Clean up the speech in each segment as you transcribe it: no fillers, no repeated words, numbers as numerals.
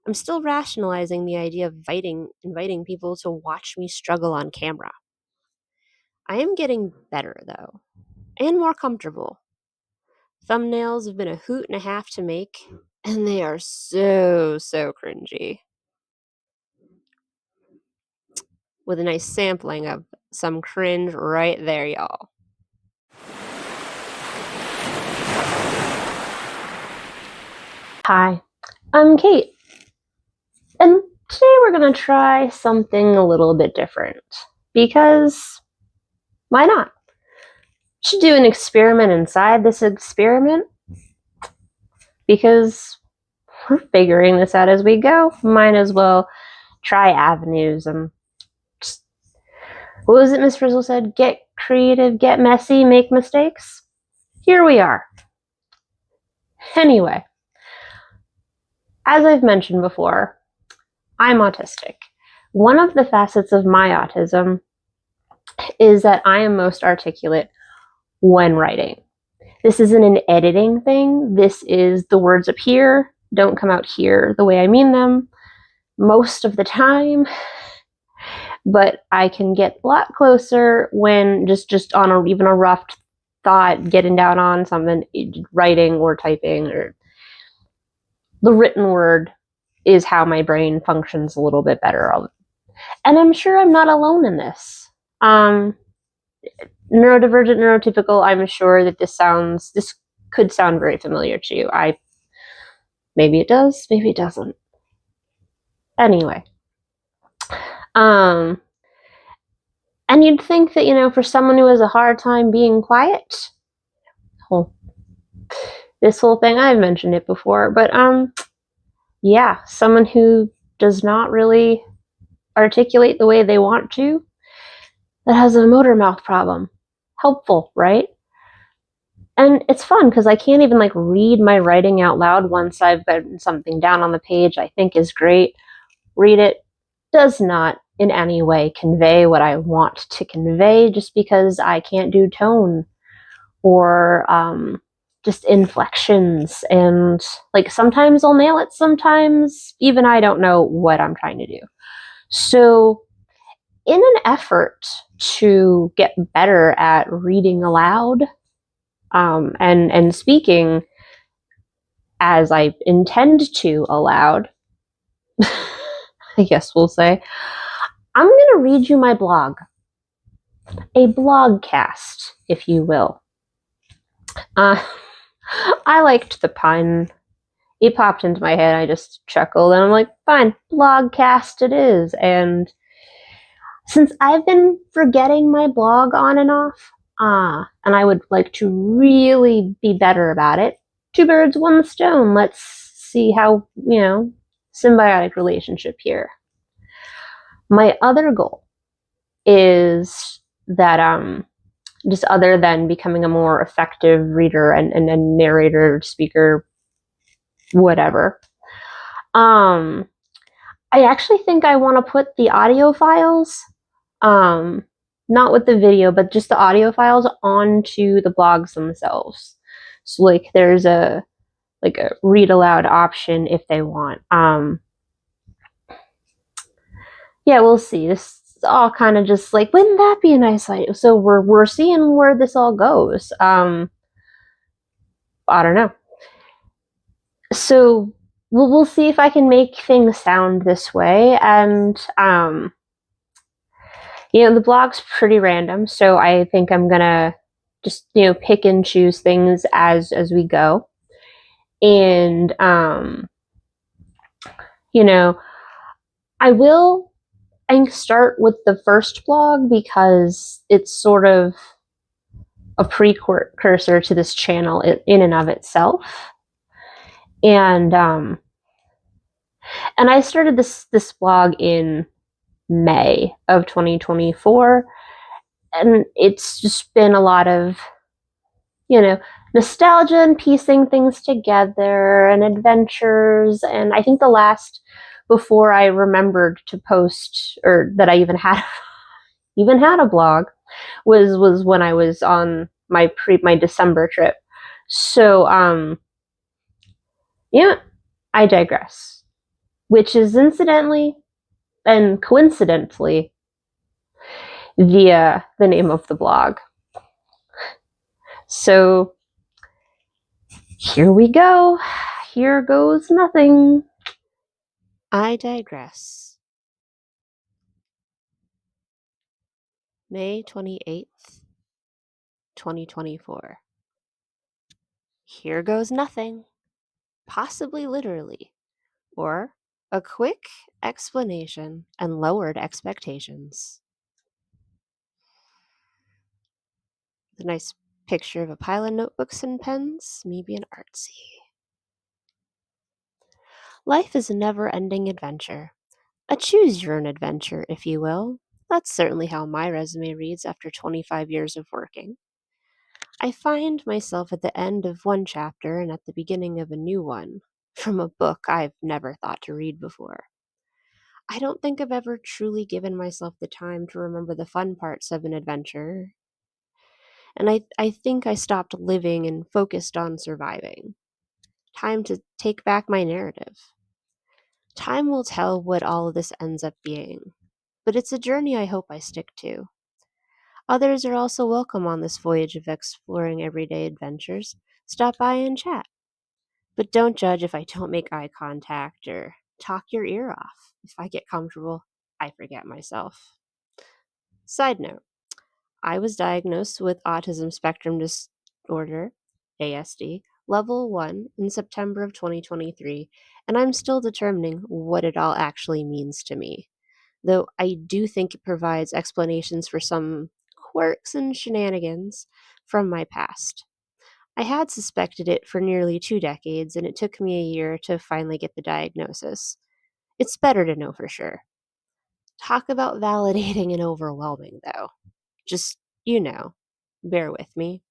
I'm still rationalizing the idea of inviting people to watch me struggle on camera. I am getting better, though, and more comfortable. Thumbnails have been a hoot and a half to make, and they are so cringy. With a nice sampling of some cringe right there, y'all. Hi, I'm Kate, and today we're going to try something a little bit different, because why not? Should do an experiment inside this experiment, because we're figuring this out as we go. Might as well try avenues and just, what was it Miss Frizzle said? Get creative, get messy, make mistakes. Here we are. Anyway, as I've mentioned before, I'm autistic. One of the facets of my autism is that I am most articulate when writing. This isn't an editing thing. This is the words up here don't come out here the way I mean them most of the time, but I can get a lot closer when just on even a rough thought, getting down on something, writing or typing, or the written word is how my brain functions a little bit better. And I'm sure I'm not alone in this. Neurodivergent, neurotypical, I'm sure that this could sound very familiar to you. Maybe it does, maybe it doesn't. Anyway. And you'd think that, for someone who has a hard time being quiet, this whole thing, I've mentioned it before, but yeah, someone who does not really articulate the way they want to, that has a motor mouth problem. Helpful, right? And it's fun because I can't even read my writing out loud once I've gotten something down on the page I think is great. Read it does not in any way convey what I want to convey, just because I can't do tone or just inflections, and sometimes I'll nail it, sometimes even I don't know what I'm trying to do. So in an effort to get better at reading aloud and speaking as I intend to aloud, I guess we'll say, I'm going to read you my blog. A BlogCast, if you will. I liked the pun. It popped into my head. I just chuckled and I'm like, fine, BlogCast it is. And since I've been forgetting my blog on and off, and I would like to really be better about it, two birds, one stone. Let's see how, symbiotic relationship here. My other goal is that just other than becoming a more effective reader and narrator, speaker, whatever, I actually think I want to put the audio files, not with the video, but just the audio files onto the blogs themselves. So there's a read aloud option if they want. Yeah, we'll see. This is all kind of just wouldn't that be a nice idea? So we're seeing where this all goes. I don't know. So we'll see if I can make things sound this way. And the blog's pretty random, so I think I'm gonna just pick and choose things as we go. And I will start with the first blog because it's sort of a precursor to this channel in and of itself. And I started this blog in May of 2024, and it's just been a lot of nostalgia and piecing things together and adventures. And I think the last before I remembered to post, or that I even had a blog, was when I was on my December trip. So I digress. which is incidentally and coincidentally the name of the blog. So here we go. Here goes nothing. I digress. May 28th, 2024. Here goes nothing. Possibly literally. Or a quick explanation and lowered expectations. The nice picture of a pile of notebooks and pens, me being artsy. Life is a never-ending adventure. A choose-your-own adventure, if you will. That's certainly how my resume reads after 25 years of working. I find myself at the end of one chapter and at the beginning of a new one, from a book I've never thought to read before. I don't think I've ever truly given myself the time to remember the fun parts of an adventure. And I think I stopped living and focused on surviving. Time to take back my narrative. Time will tell what all of this ends up being, but it's a journey I hope I stick to. Others are also welcome on this voyage of exploring everyday adventures. Stop by and chat. But don't judge if I don't make eye contact or talk your ear off. If I get comfortable, I forget myself. Side note, I was diagnosed with autism spectrum disorder, ASD, level 1 in September of 2023, and I'm still determining what it all actually means to me. Though I do think it provides explanations for some quirks and shenanigans from my past. I had suspected it for nearly 2 decades, and it took me a year to finally get the diagnosis. It's better to know for sure. Talk about validating and overwhelming, though. Just, bear with me.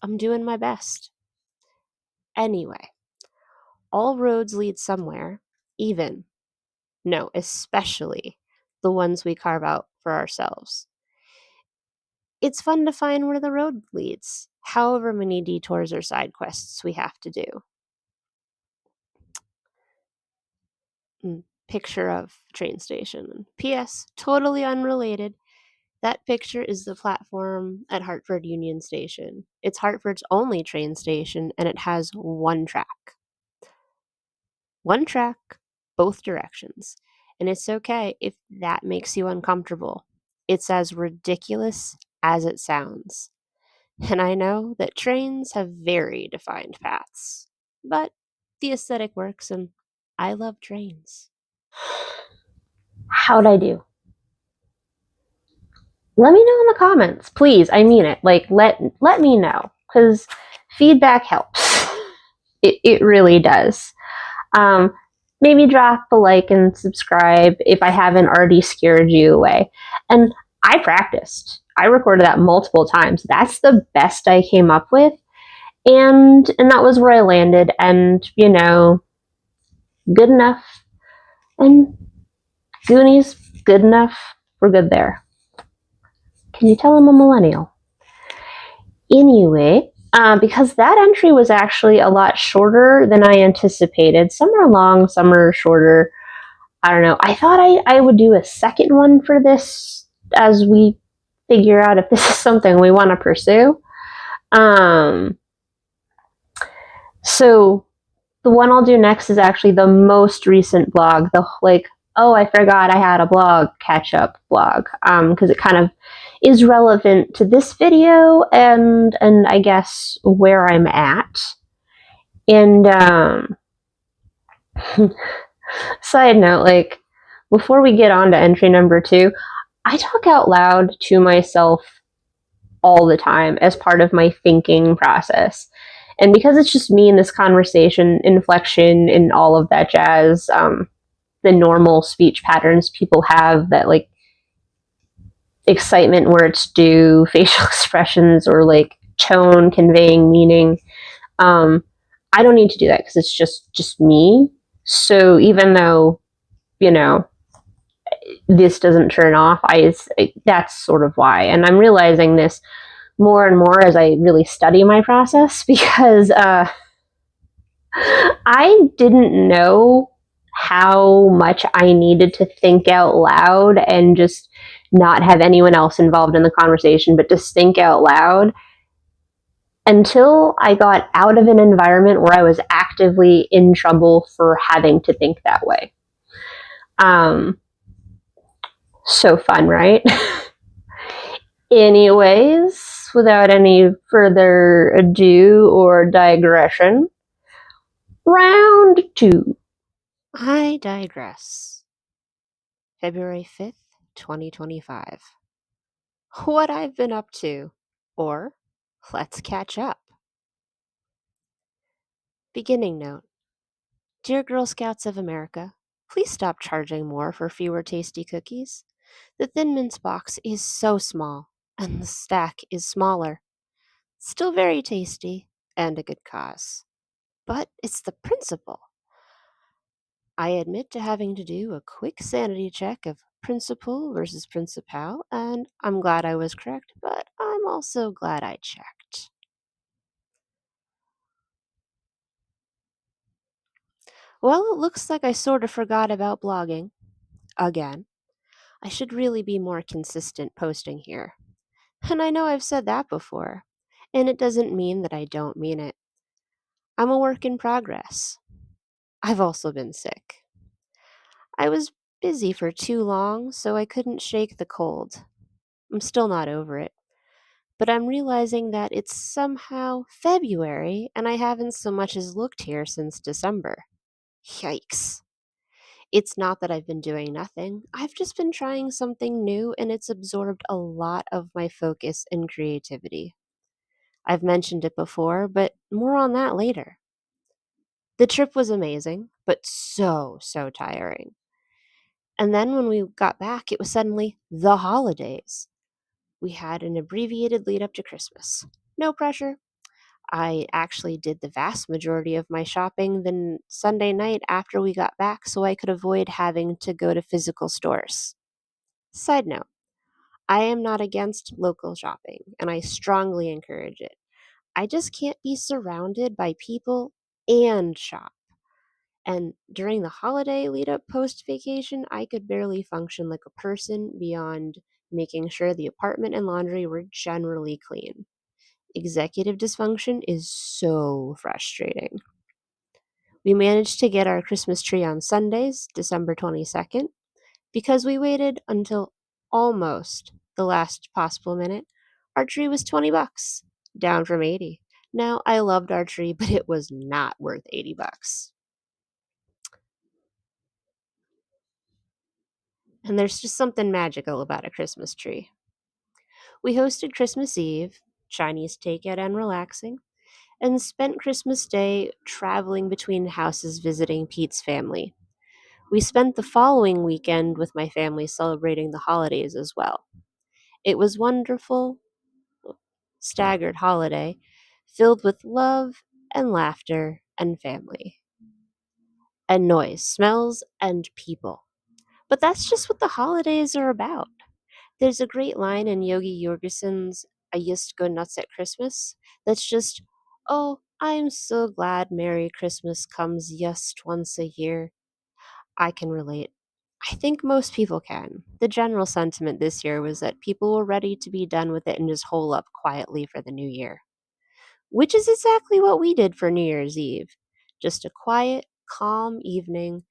I'm doing my best. Anyway, all roads lead somewhere, especially the ones we carve out for ourselves. It's fun to find where the road leads, however many detours or side quests we have to do. Picture of train station. P.S. Totally unrelated. That picture is the platform at Hartford Union Station. It's Hartford's only train station, and it has one track. One track, both directions. And it's okay if that makes you uncomfortable. It's as ridiculous as it sounds. And I know that trains have very defined paths, but the aesthetic works, and I love trains. How'd I do? Let me know in the comments, please. I mean it. Let me know, because feedback helps. It really does. Maybe drop a like and subscribe if I haven't already scared you away. And I practiced. I recorded that multiple times. That's the best I came up with. And that was where I landed. And, good enough. And Goonies, good enough. We're good there. Can you tell I'm a millennial? Anyway, because that entry was actually a lot shorter than I anticipated. Some are long, some are shorter. I don't know. I thought I would do a second one for this as we figure out if this is something we want to pursue. So the one I'll do next is actually the most recent blog. I forgot I had a blog catch-up blog, because it kind of is relevant to this video and I guess where I'm at. And side note, before we get on to entry number 2, I talk out loud to myself all the time as part of my thinking process. And because it's just me in this conversation, inflection and all of that jazz, the normal speech patterns people have, that excitement where it's due, facial expressions, or tone conveying meaning, I don't need to do that because it's just me. So even though, this doesn't turn off, that's sort of why. And I'm realizing this more and more as I really study my process, because I didn't know how much I needed to think out loud and just not have anyone else involved in the conversation, but just think out loud until I got out of an environment where I was actively in trouble for having to think that way. Um, so fun, right? Anyways, without any further ado or digression, round two. I digress. February 5th, 2025. What I've been up to, or let's catch up. Beginning note. Dear Girl Scouts of America, please stop charging more for fewer tasty cookies. The Thin Mints box is so small, and the stack is smaller. Still very tasty, and a good cause. But it's the principle. I admit to having to do a quick sanity check of principle versus principal, and I'm glad I was correct, but I'm also glad I checked. Well, it looks like I sort of forgot about blogging. Again. I should really be more consistent posting here. And I know I've said that before, and it doesn't mean that I don't mean it. I'm a work in progress. I've also been sick. I was busy for too long, so I couldn't shake the cold. I'm still not over it. But I'm realizing that it's somehow February and I haven't so much as looked here since December. Yikes. It's not that I've been doing nothing. I've just been trying something new and it's absorbed a lot of my focus and creativity. I've mentioned it before, but more on that later. The trip was amazing, but so tiring. And then when we got back, it was suddenly the holidays. We had an abbreviated lead up to Christmas. No pressure. I actually did the vast majority of my shopping the Sunday night after we got back so I could avoid having to go to physical stores. Side note, I am not against local shopping and I strongly encourage it. I just can't be surrounded by people and shop. And during the holiday lead up post vacation, I could barely function like a person beyond making sure the apartment and laundry were generally clean. Executive dysfunction is so frustrating. We managed to get our Christmas tree on Sundays, December 22nd, because we waited until almost the last possible minute. Our tree was $20, down from 80. Now, I loved our tree, but it was not worth $80. And there's just something magical about a Christmas tree. We hosted Christmas Eve, Chinese takeout and relaxing, and spent Christmas Day traveling between houses visiting Pete's family. We spent the following weekend with my family celebrating the holidays as well. It was wonderful, staggered holiday filled with love and laughter and family and noise, smells and people. But that's just what the holidays are about. There's a great line in Yogi Jorgensen's I Used to Go Nuts at Christmas that's just, oh, I'm so glad Merry Christmas comes just once a year. I can relate. I think most people can. The general sentiment this year was that people were ready to be done with it and just hole up quietly for the new year, which is exactly what we did for New Year's Eve. Just a quiet, calm evening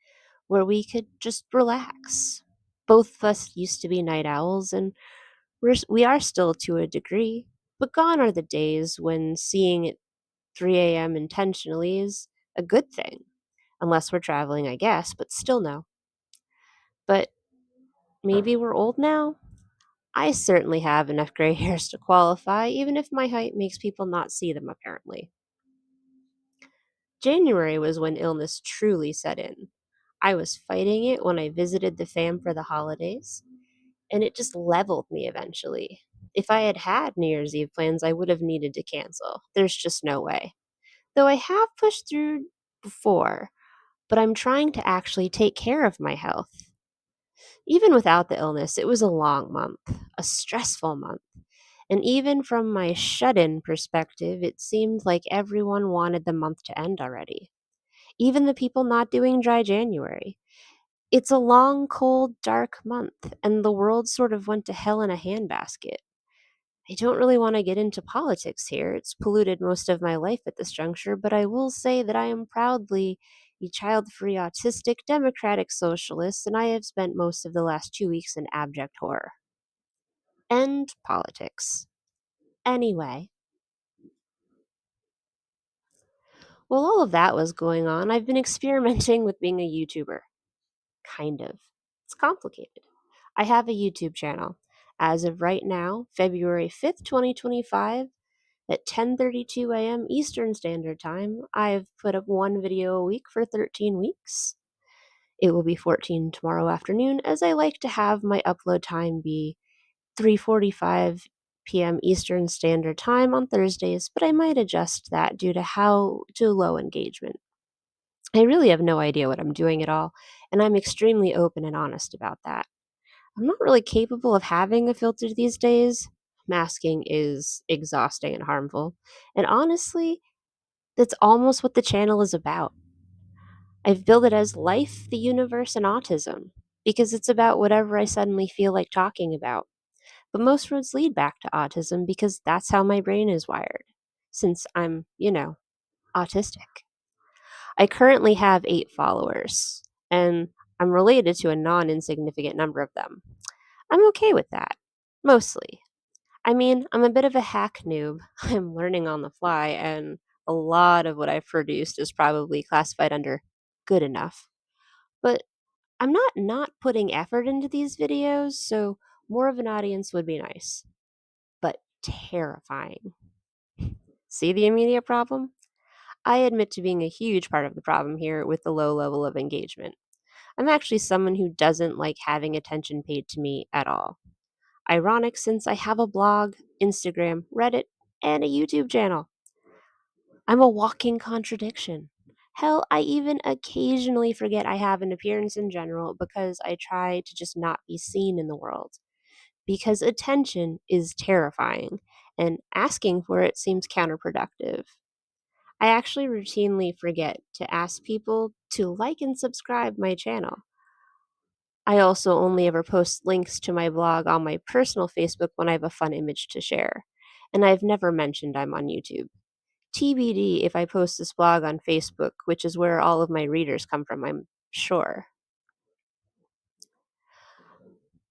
where we could just relax. Both of us used to be night owls, and we are still to a degree, but gone are the days when seeing at 3 a.m. intentionally is a good thing. Unless we're traveling, I guess, but still no. But maybe we're old now? I certainly have enough gray hairs to qualify, even if my height makes people not see them, apparently. January was when illness truly set in. I was fighting it when I visited the fam for the holidays, and it just leveled me eventually. If I had had New Year's Eve plans, I would have needed to cancel. There's just no way. Though I have pushed through before, but I'm trying to actually take care of my health. Even without the illness, it was a long month, a stressful month. And even from my shut in perspective, it seemed like everyone wanted the month to end already. even the people not doing dry January. It's a long, cold, dark month, and the world sort of went to hell in a handbasket. I don't really want to get into politics here. It's polluted most of my life at this juncture, but I will say that I am proudly a child free, autistic, democratic socialist, and I have spent most of the last 2 weeks in abject horror. End politics. Anyway, while all of that was going on, I've been experimenting with being a YouTuber. Kind of. It's complicated. I have a YouTube channel. As of right now, February 5th, 2025, at 10:32 a.m. Eastern Standard Time, I've put up one video a week for 13 weeks. It will be 14 tomorrow afternoon, as I like to have my upload time be 3:45 p.m. Eastern Standard Time on Thursdays, but I might adjust that due to how to low engagement. I really have no idea what I'm doing at all, and I'm extremely open and honest about that. I'm not really capable of having a filter these days. Masking is exhausting and harmful, and honestly, that's almost what the channel is about. I've billed it as life, the universe, and autism because it's about whatever I suddenly feel like talking about. But most roads lead back to autism because that's how my brain is wired, since I'm, autistic. I currently have 8 followers, and I'm related to a non insignificant number of them. I'm okay with that, mostly. I mean, I'm a bit of a hack noob. I'm learning on the fly, and a lot of what I've produced is probably classified under good enough. But I'm not putting effort into these videos, so more of an audience would be nice. But terrifying. See the immediate problem? I admit to being a huge part of the problem here with the low level of engagement. I'm actually someone who doesn't like having attention paid to me at all. Ironic since I have a blog, Instagram, Reddit, and a YouTube channel. I'm a walking contradiction. Hell, I even occasionally forget I have an appearance in general because I try to just not be seen in the world. Because attention is terrifying, and asking for it seems counterproductive. I actually routinely forget to ask people to like and subscribe my channel. I also only ever post links to my blog on my personal Facebook when I have a fun image to share. And I've never mentioned I'm on YouTube. TBD if I post this blog on Facebook, which is where all of my readers come from, I'm sure.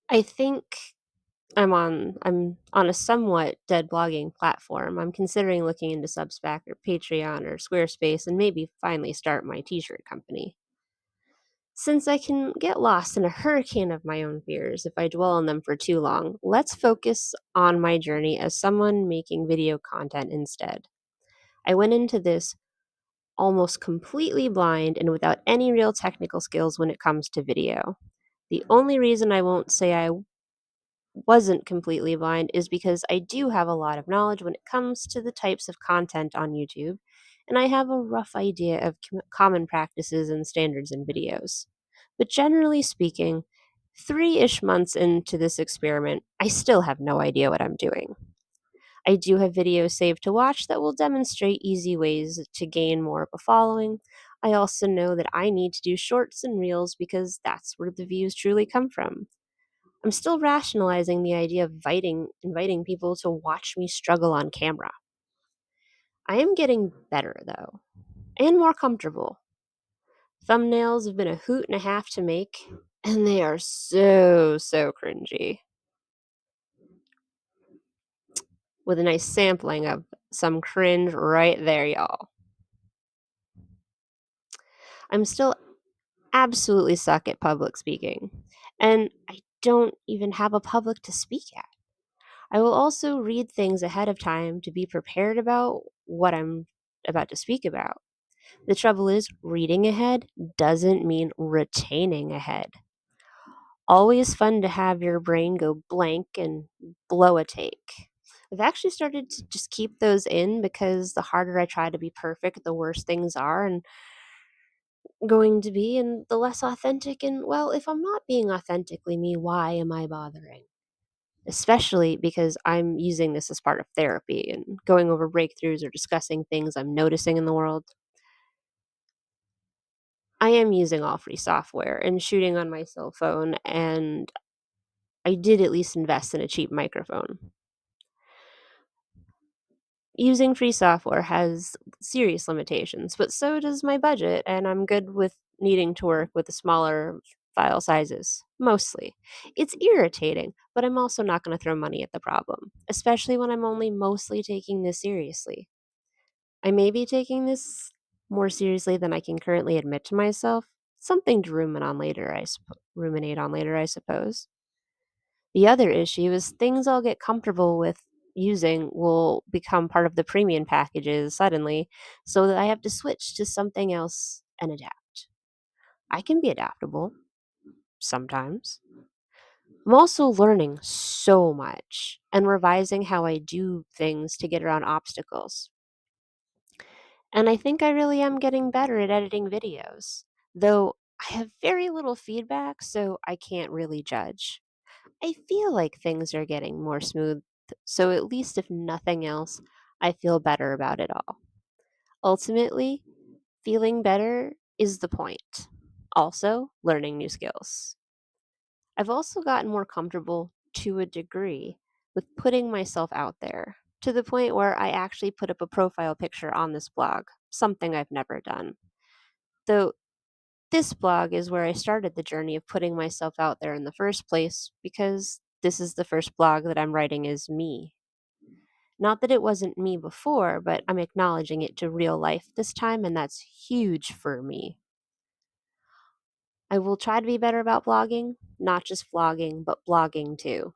I think I'm on a somewhat dead blogging platform. I'm considering looking into Substack or Patreon or Squarespace and maybe finally start my t-shirt company. Since I can get lost in a hurricane of my own fears if I dwell on them for too long, let's focus on my journey as someone making video content instead. I went into this almost completely blind and without any real technical skills when it comes to video. The only reason I won't say I wasn't completely blind is because I do have a lot of knowledge when it comes to the types of content on YouTube, and I have a rough idea of common practices and standards in videos. But generally speaking, 3-ish months into this experiment, I still have no idea what I'm doing. I do have videos saved to watch that will demonstrate easy ways to gain more of a following. I also know that I need to do shorts and reels because that's where the views truly come from. I'm still rationalizing the idea of inviting people to watch me struggle on camera. I am getting better though, and more comfortable. Thumbnails have been a hoot and a half to make, and they are so cringy. With a nice sampling of some cringe right there, y'all. I'm still absolutely suck at public speaking, and I don't even have a public to speak at. I will also read things ahead of time to be prepared about what I'm about to speak about. The trouble is, reading ahead doesn't mean retaining ahead. Always fun to have your brain go blank and blow a take. I've actually started to just keep those in because the harder I try to be perfect, the worse things are and going to be, and the less authentic. And well, if I'm not being authentically me, why am I bothering? Especially because I'm using this as part of therapy and going over breakthroughs or discussing things I'm noticing in the world. I am using all free software and shooting on my cell phone, and I did at least invest in a cheap microphone. Using free software has serious limitations, but so does my budget, and I'm good with needing to work with the smaller file sizes, mostly. It's irritating, but I'm also not going to throw money at the problem, especially when I'm only mostly taking this seriously. I may be taking this more seriously than I can currently admit to myself, something to ruminate on later, I suppose. The other issue is things I'll get comfortable with using will become part of the premium packages suddenly, so that I have to switch to something else and adapt. I can be adaptable sometimes. I'm also learning so much and revising how I do things to get around obstacles. And I think I really am getting better at editing videos, though I have very little feedback, so I can't really judge. I feel like things are getting more smooth, so at least if nothing else, I feel better about it all. Ultimately, feeling better is the point. Also, learning new skills. I've also gotten more comfortable to a degree with putting myself out there to the point where I actually put up a profile picture on this blog, something I've never done. Though this blog is where I started the journey of putting myself out there in the first place because this is the first blog that I'm writing as me. Not that it wasn't me before, but I'm acknowledging it to real life this time, and that's huge for me. I will try to be better about blogging, not just vlogging, but blogging too.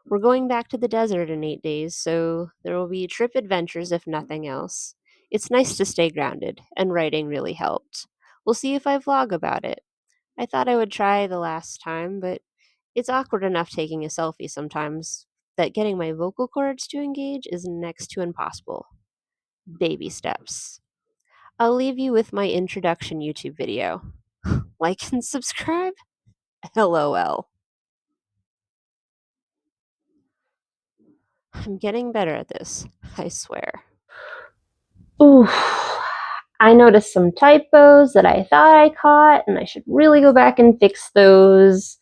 We're going back to the desert in 8 days, so there will be trip adventures if nothing else. It's nice to stay grounded, and writing really helped. We'll see if I vlog about it. I thought I would try the last time, but it's awkward enough taking a selfie sometimes that getting my vocal cords to engage is next to impossible. Baby steps. I'll leave you with my introduction YouTube video. Like and subscribe? LOL. I'm getting better at this, I swear. Ooh, I noticed some typos that I thought I caught, and I should really go back and fix those.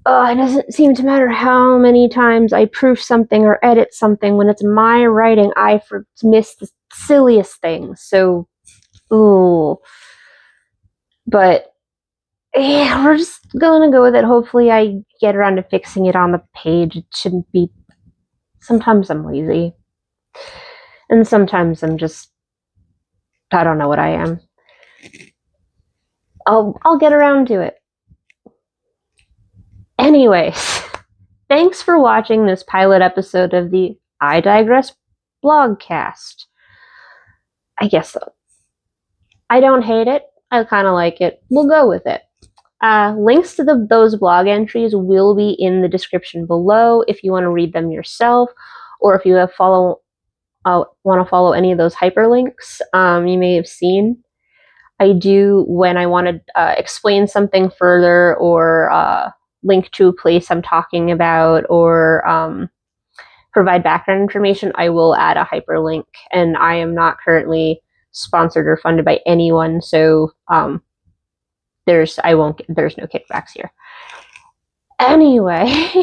It doesn't seem to matter how many times I proof something or edit something. When it's my writing, I miss the silliest things. So, ooh. But yeah, we're just gonna go with it. Hopefully, I get around to fixing it on the page. It shouldn't be. Sometimes I'm lazy, and sometimes I'm just. I don't know what I am. I'll get around to it. Anyways, thanks for watching this pilot episode of the I Digress BlogCast. I guess so. I don't hate it. I kind of like it. We'll go with it. Links to those blog entries will be in the description below if you want to read them yourself, or if you want to follow any of those hyperlinks you may have seen. I do when I want to explain something further, or link to a place I'm talking about, or provide background information, I will add a hyperlink. And I am not currently sponsored or funded by anyone, so there's no kickbacks here. Anyway,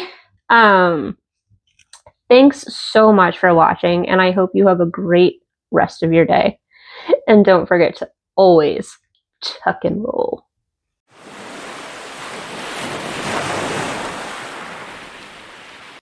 thanks so much for watching, and I hope you have a great rest of your day. And don't forget to always tuck and roll.